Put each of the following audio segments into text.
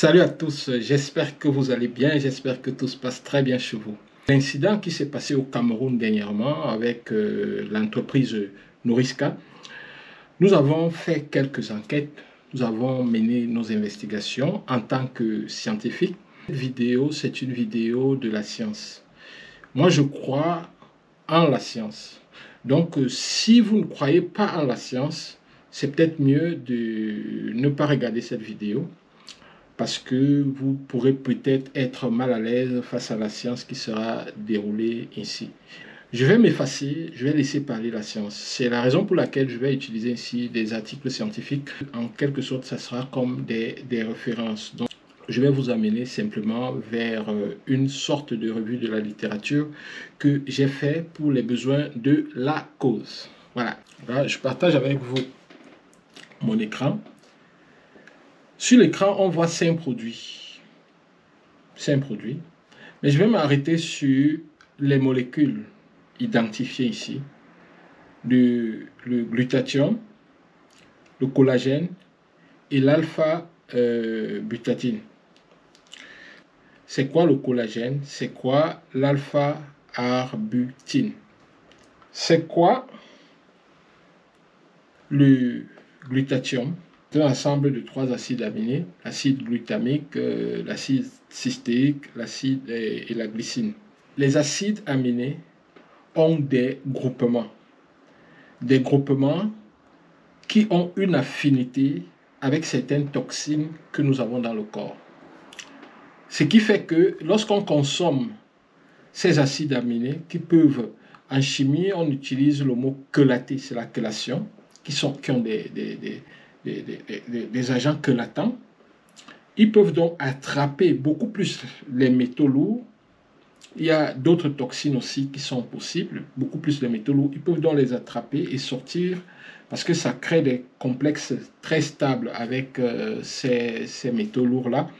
Salut à tous, j'espère que vous allez bien, j'espère que tout se passe très bien chez vous. L'incident qui s'est passé au Cameroun dernièrement avec l'entreprise Nouriska, nous avons fait quelques enquêtes, nous avons mené nos investigations en tant que scientifiques. Cette vidéo, c'est une vidéo de la science. Moi, je crois en la science. Donc, si vous ne croyez pas en la science, c'est peut-être mieux de ne pas regarder cette vidéo, parce que vous pourrez peut-être être mal à l'aise face à la science qui sera déroulée ici. Je vais m'effacer, je vais laisser parler la science. C'est la raison pour laquelle je vais utiliser ici des articles scientifiques. En quelque sorte, ça sera comme des références. Donc, je vais vous amener simplement vers une sorte de revue de la littérature que j'ai fait pour les besoins de la cause. Voilà. Là, je partage avec vous mon écran. Sur l'écran, on voit 5 produits. 5 produits. Mais je vais m'arrêter sur les molécules identifiées ici. Le glutathion, le collagène et l'alpha-butatine. C'est quoi le collagène? C'est quoi l'alpha-arbutin? C'est quoi le glutathion? C'est un ensemble de 3 acides aminés, l'acide glutamique, l'acide cystéique, l'acide et la glycine. Les acides aminés ont des groupements qui ont une affinité avec certaines toxines que nous avons dans le corps. Ce qui fait que lorsqu'on consomme ces acides aminés qui peuvent, en chimie, on utilise le mot chelater, c'est la chélation, qui ont des agents chelatants. Ils peuvent donc attraper beaucoup plus les métaux lourds. Il y a d'autres toxines aussi qui sont possibles, beaucoup plus les métaux lourds. Ils peuvent donc les attraper et sortir parce que ça crée des complexes très stables avec ces métaux lourds-là,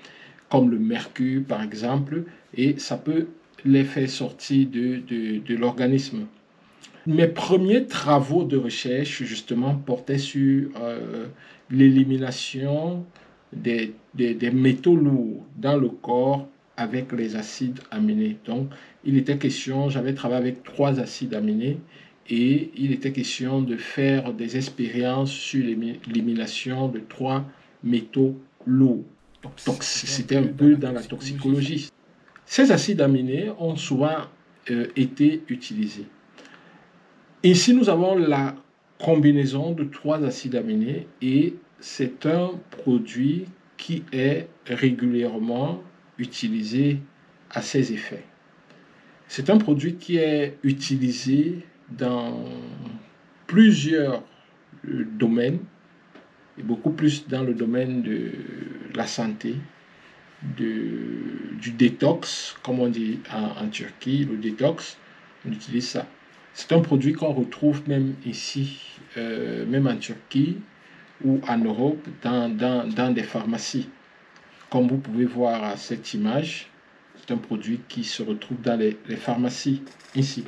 comme le mercure par exemple, et ça peut les faire sortir de l'organisme. Mes premiers travaux de recherche, justement, portaient sur l'élimination des métaux lourds dans le corps avec les acides aminés. Donc, il était question, j'avais travaillé avec 3 acides aminés et il était question de faire des expériences sur l'élimination de 3 métaux lourds. C'était un peu dans la toxicologie. Ces acides aminés ont souvent été utilisés. Ici, nous avons la combinaison de 3 acides aminés et c'est un produit qui est régulièrement utilisé à ses effets. C'est un produit qui est utilisé dans plusieurs domaines, et beaucoup plus dans le domaine de la santé, du détox, comme on dit en Turquie, le détox, on utilise ça. C'est un produit qu'on retrouve même ici, même en Turquie ou en Europe, dans des pharmacies. Comme vous pouvez voir à cette image, c'est un produit qui se retrouve dans les pharmacies ici.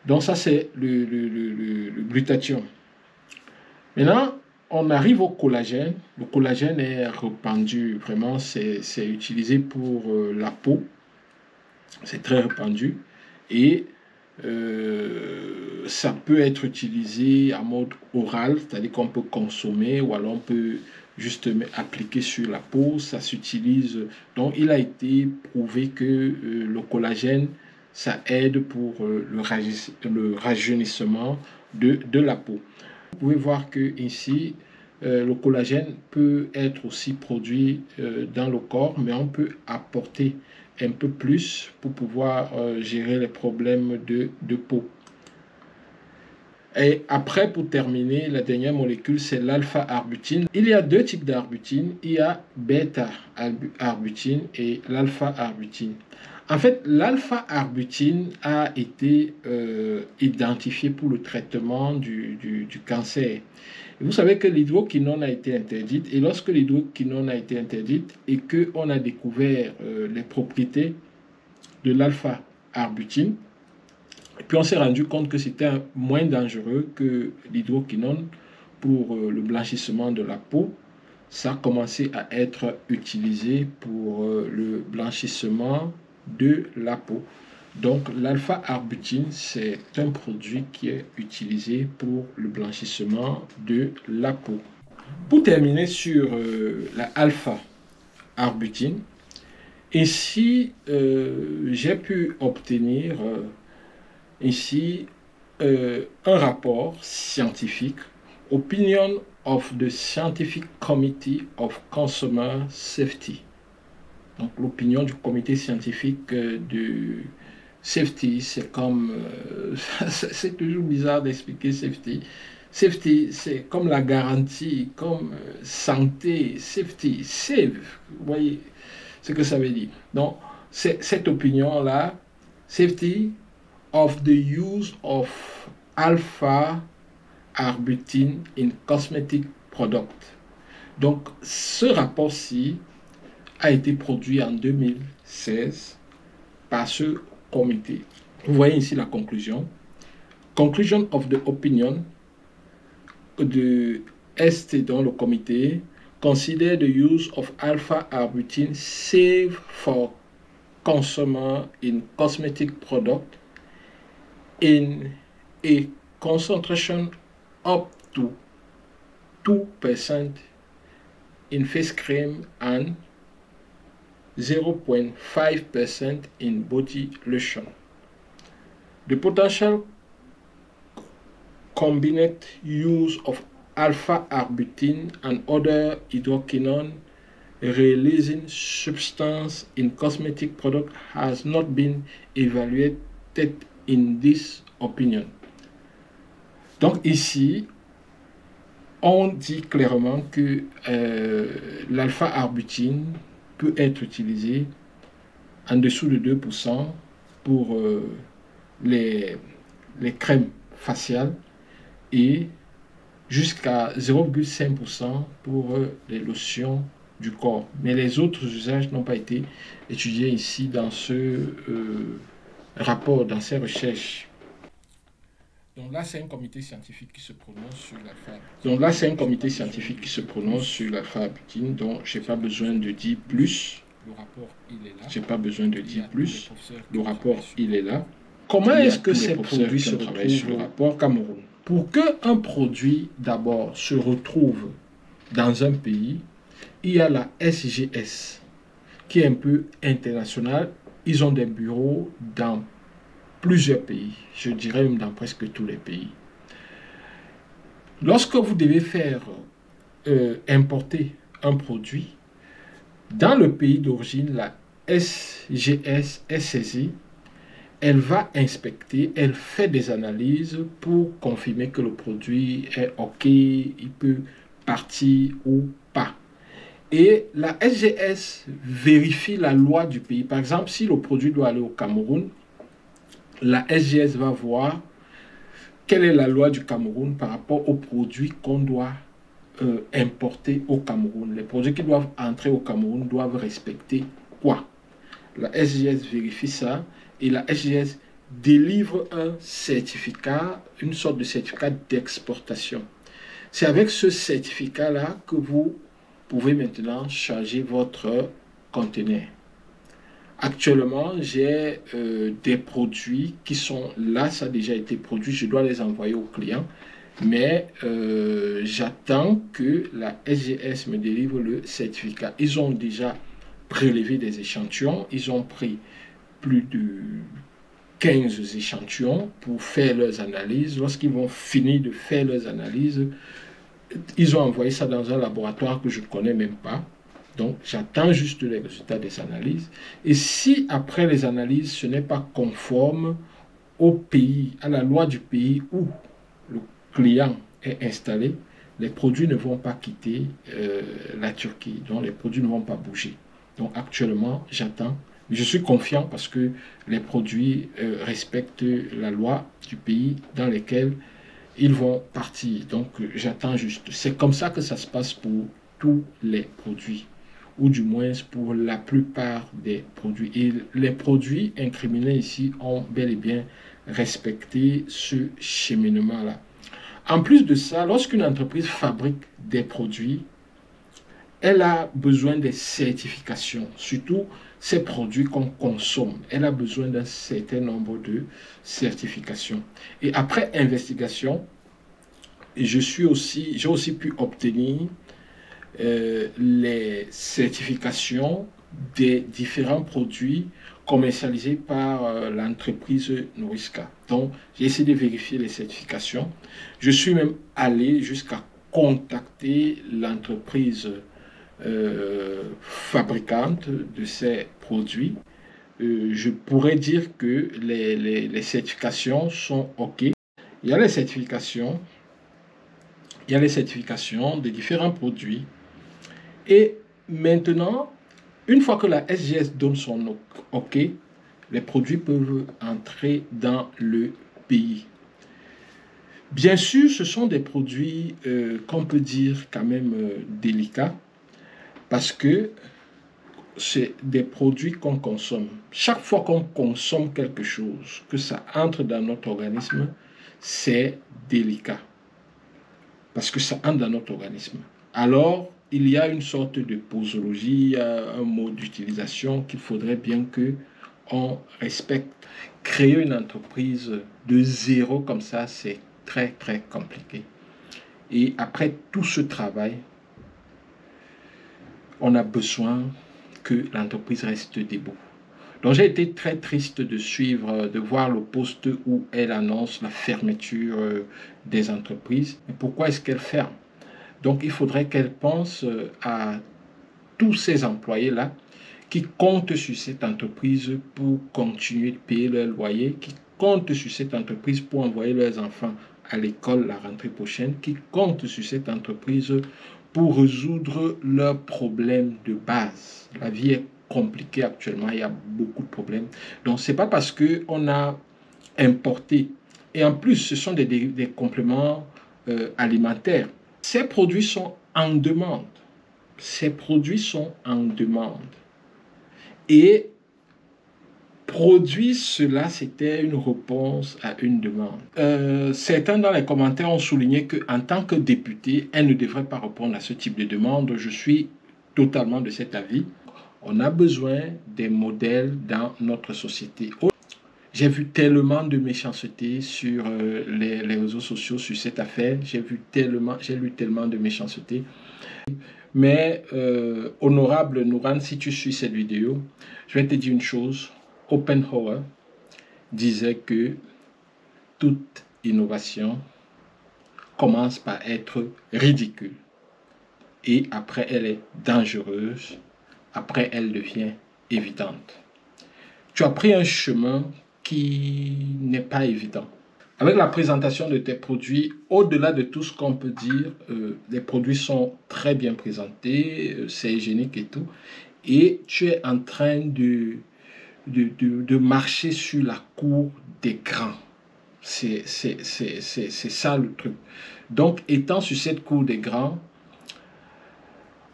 Donc ça, c'est le glutathion. Maintenant, on arrive au collagène. Le collagène est répandu, vraiment, c'est utilisé pour la peau. C'est très répandu. Et ça peut être utilisé en mode oral, c'est-à-dire qu'on peut consommer ou alors on peut juste appliquer sur la peau. Ça s'utilise. Donc, il a été prouvé que le collagène, ça aide pour le rajeunissement de la peau. Vous pouvez voir que ici, le collagène peut être aussi produit dans le corps, mais on peut apporter un peu plus pour pouvoir gérer les problèmes de peau. Et après, pour terminer, la dernière molécule, c'est l'alpha-arbutine. Il y a 2 types d'arbutine. Il y a bêta-arbutine et l'alpha-arbutine. En fait, l'alpha-arbutine a été identifié pour le traitement du cancer. Et vous savez que l'hydroquinone a été interdite. Et lorsque l'hydroquinone a été interdite et qu'on a découvert les propriétés de l'alpha-arbutine, et puis on s'est rendu compte que c'était moins dangereux que l'hydroquinone pour le blanchissement de la peau, ça a commencé à être utilisé pour le blanchissement de la peau. Donc l'alpha-arbutin, c'est un produit qui est utilisé pour le blanchissement de la peau. Pour terminer sur la alpha-arbutin, ici j'ai pu obtenir ici un rapport scientifique, Opinion of the Scientific Committee of Consumer Safety. Donc l'opinion du comité scientifique de safety, c'est comme, c'est toujours bizarre d'expliquer safety. Safety, c'est comme la garantie, comme santé, safety, save. Vous voyez ce que ça veut dire. Donc, cette opinion-là, safety of the use of alpha-arbutin in cosmetic product. Donc, ce rapport-ci a été produit en 2016 par ce comité. Vous voyez ici la conclusion. Conclusion of the opinion de ST dans le comité consider the use of alpha-arbutin safe for consumer in cosmetic product in a concentration up to 2% in face cream and 0.5% in body lotion. The potential combined use of alpha-arbutin and other hydroquinone releasing substance in cosmetic product has not been evaluated in this opinion. Donc ici, on dit clairement que l'alpha-arbutin peut être utilisé en dessous de 2% pour les crèmes faciales et jusqu'à 0,5% pour les lotions du corps. Mais les autres usages n'ont pas été étudiés ici dans ce rapport, dans ces recherches. Donc là, c'est un comité scientifique qui se prononce sur l'alpha-arbutin. Donc je n'ai pas besoin de dire plus. Le rapport, il est là. J'ai pas besoin de dire plus. Le rapport, il est là. Comment est-ce que ces produits se retrouvent sur le rapport Cameroun? Pour qu'un produit, d'abord, se retrouve dans un pays, il y a la SGS, qui est un peu internationale. Ils ont des bureaux dans plusieurs pays, je dirais même dans presque tous les pays. Lorsque vous devez faire importer un produit, dans le pays d'origine, la SGS est saisie, elle va inspecter, elle fait des analyses pour confirmer que le produit est OK, il peut partir ou pas. Et la SGS vérifie la loi du pays. Par exemple, si le produit doit aller au Cameroun, la SGS va voir quelle est la loi du Cameroun par rapport aux produits qu'on doit importer au Cameroun. Les produits qui doivent entrer au Cameroun doivent respecter quoi? La SGS vérifie ça et la SGS délivre un certificat, une sorte de certificat d'exportation. C'est avec ce certificat-là que vous pouvez maintenant charger votre conteneur. Actuellement, j'ai des produits qui sont là, ça a déjà été produit, je dois les envoyer au client, mais j'attends que la SGS me délivre le certificat. Ils ont déjà prélevé des échantillons, ils ont pris plus de 15 échantillons pour faire leurs analyses. Lorsqu'ils vont finir de faire leurs analyses, ils ont envoyé ça dans un laboratoire que je ne connais même pas. Donc, j'attends juste les résultats des analyses. Et si, après les analyses, ce n'est pas conforme au pays, à la loi du pays où le client est installé, les produits ne vont pas quitter la Turquie. Donc, les produits ne vont pas bouger. Donc, actuellement, j'attends. Je suis confiant parce que les produits respectent la loi du pays dans lequel ils vont partir. Donc, j'attends juste. C'est comme ça que ça se passe pour tous les produits, ou du moins pour la plupart des produits. Et les produits incriminés ici ont bel et bien respecté ce cheminement-là. En plus de ça, lorsqu'une entreprise fabrique des produits, elle a besoin des certifications, surtout ces produits qu'on consomme. Elle a besoin d'un certain nombre de certifications. Et après investigation, j'ai aussi pu obtenir les certifications des différents produits commercialisés par l'entreprise Nouriska. Donc, j'ai essayé de vérifier les certifications. Je suis même allé jusqu'à contacter l'entreprise fabricante de ces produits. Je pourrais dire que les certifications sont OK. Il y a les certifications, de différents produits. Et maintenant, une fois que la SGS donne son OK, les produits peuvent entrer dans le pays. Bien sûr, ce sont des produits qu'on peut dire quand même délicats parce que c'est des produits qu'on consomme. Chaque fois qu'on consomme quelque chose, que ça entre dans notre organisme, c'est délicat parce que ça entre dans notre organisme. Alors, il y a une sorte de posologie, un mode d'utilisation qu'il faudrait bien que on respecte. Créer une entreprise de zéro comme ça, c'est très, très compliqué. Et après tout ce travail, on a besoin que l'entreprise reste debout. Donc j'ai été très triste de suivre, de voir le poste où elle annonce la fermeture des entreprises. Et pourquoi est-ce qu'elle ferme? Donc il faudrait qu'elle pense à tous ces employés-là qui comptent sur cette entreprise pour continuer de payer leur loyer, qui comptent sur cette entreprise pour envoyer leurs enfants à l'école la rentrée prochaine, qui comptent sur cette entreprise pour résoudre leurs problèmes de base. La vie est compliquée actuellement, il y a beaucoup de problèmes. Donc, ce n'est pas parce qu'on a importé, et en plus, ce sont des compléments alimentaires. Ces produits sont en demande. Ces produits sont en demande. Et produire cela, c'était une réponse à une demande. Certains dans les commentaires ont souligné qu'en tant que député, elle ne devrait pas répondre à ce type de demande. Je suis totalement de cet avis. On a besoin des modèles dans notre société. J'ai vu tellement de méchanceté sur les réseaux sociaux sur cette affaire. J'ai lu tellement de méchanceté. Mais honorable Nouran, si tu suis cette vidéo, je vais te dire une chose. Schopenhauer disait que toute innovation commence par être ridicule. Et après, elle est dangereuse. Après, elle devient évidente. Tu as pris un chemin qui n'est pas évident. Avec la présentation de tes produits, au-delà de tout ce qu'on peut dire, les produits sont très bien présentés, c'est hygiénique et tout. Et tu es en train de marcher sur la cour des grands. C'est ça le truc. Donc, étant sur cette cour des grands,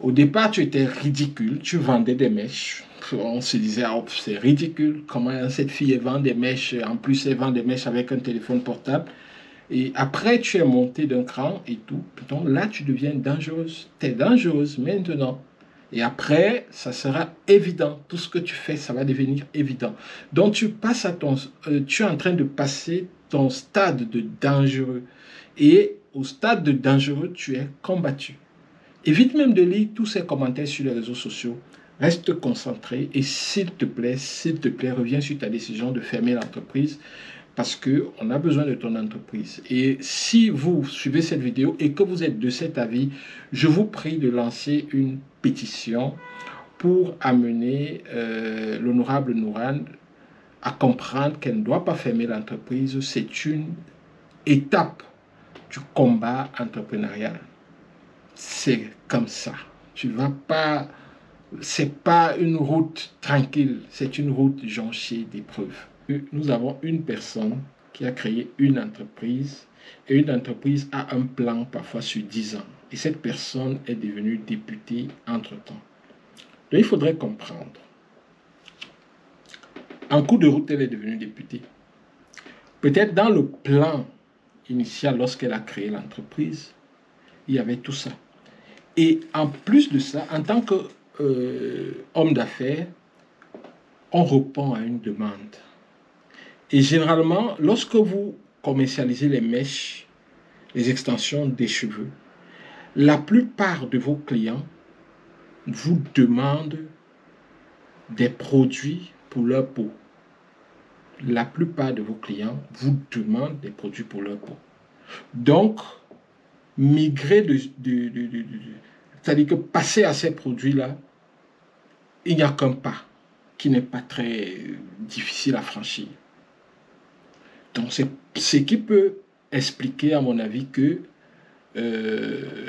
au départ, tu étais ridicule, tu vendais des mèches. On se disait, oh, c'est ridicule, comment cette fille vend des mèches, en plus elle vend des mèches avec un téléphone portable. Et après, tu es monté d'un cran et tout. Donc là, tu deviens dangereuse. Tu es dangereuse maintenant. Et après, ça sera évident. Tout ce que tu fais, ça va devenir évident. Donc, tu es en train de passer ton stade de dangereux. Et au stade de dangereux, tu es combattu. Évite même de lire tous ces commentaires sur les réseaux sociaux. Reste concentré et s'il te plaît, reviens sur ta décision de fermer l'entreprise parce qu'on a besoin de ton entreprise. Et si vous suivez cette vidéo et que vous êtes de cet avis, je vous prie de lancer une pétition pour amener l'honorable Nouran à comprendre qu'elle ne doit pas fermer l'entreprise. C'est une étape du combat entrepreneurial. C'est comme ça. Tu vas pas... C'est pas une route tranquille, c'est une route jonchée d'épreuves. Nous avons une personne qui a créé une entreprise et une entreprise a un plan parfois sur 10 ans. Et cette personne est devenue députée entre-temps. Donc il faudrait comprendre. En cours de route, elle est devenue députée. Peut-être dans le plan initial, lorsqu'elle a créé l'entreprise, il y avait tout ça. Et en plus de ça, en tant qu'homme d'affaires, on répond à une demande. Et généralement, lorsque vous commercialisez les mèches, les extensions des cheveux, la plupart de vos clients vous demandent des produits pour leur peau. La plupart de vos clients vous demandent des produits pour leur peau. Donc, migrer c'est-à-dire que passer à ces produits-là, il n'y a qu'un pas qui n'est pas très difficile à franchir. Donc, c'est ce qui peut expliquer, à mon avis, que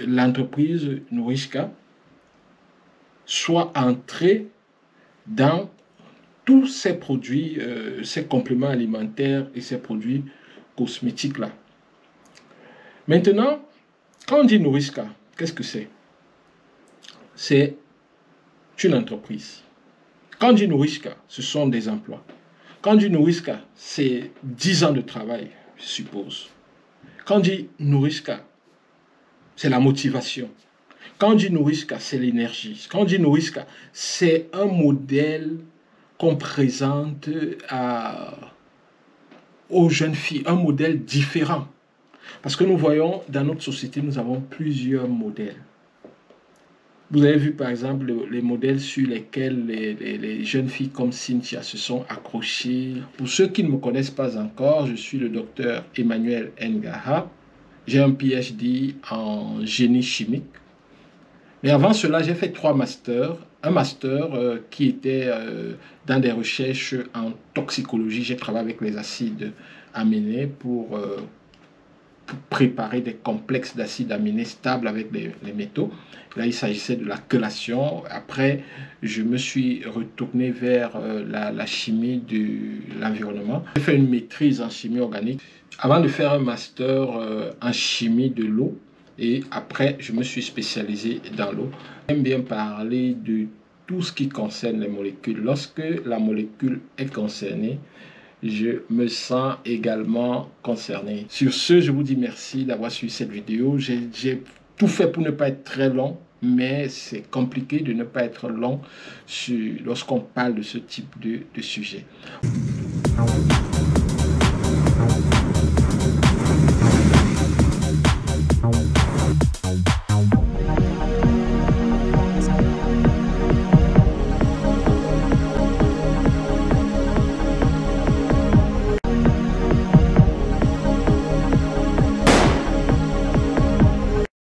l'entreprise Nourishka soit entrée dans tous ces produits, ces compléments alimentaires et ces produits cosmétiques-là. Maintenant, quand on dit Nourishka, qu'est-ce que c'est? C'est une entreprise. Quand on dit Nourishka, ce sont des emplois. Quand on dit Nourishka, c'est 10 ans de travail, je suppose. Quand on dit Nourishka, c'est la motivation. Quand on dit Nourishka, c'est l'énergie. Quand on dit Nourishka, c'est un modèle qu'on présente aux jeunes filles, un modèle différent. Parce que nous voyons, dans notre société, nous avons plusieurs modèles. Vous avez vu, par exemple, les modèles sur lesquels les jeunes filles comme Cynthia se sont accrochées. Pour ceux qui ne me connaissent pas encore, je suis le docteur Emmanuel Ngaha. J'ai un PhD en génie chimique. Mais avant cela, j'ai fait 3 masters. Un master qui était dans des recherches en toxicologie. J'ai travaillé avec les acides aminés pour préparer des complexes d'acides aminés stables avec les métaux. Là, il s'agissait de la chelation. Après, je me suis retourné vers la chimie de l'environnement. J'ai fait une maîtrise en chimie organique avant de faire un master en chimie de l'eau. Et après, je me suis spécialisé dans l'eau. J'aime bien parler de tout ce qui concerne les molécules. Lorsque la molécule est concernée, je me sens également concerné. Sur ce, je vous dis merci d'avoir suivi cette vidéo. J'ai tout fait pour ne pas être très long, mais c'est compliqué de ne pas être long lorsqu'on parle de ce type de sujet.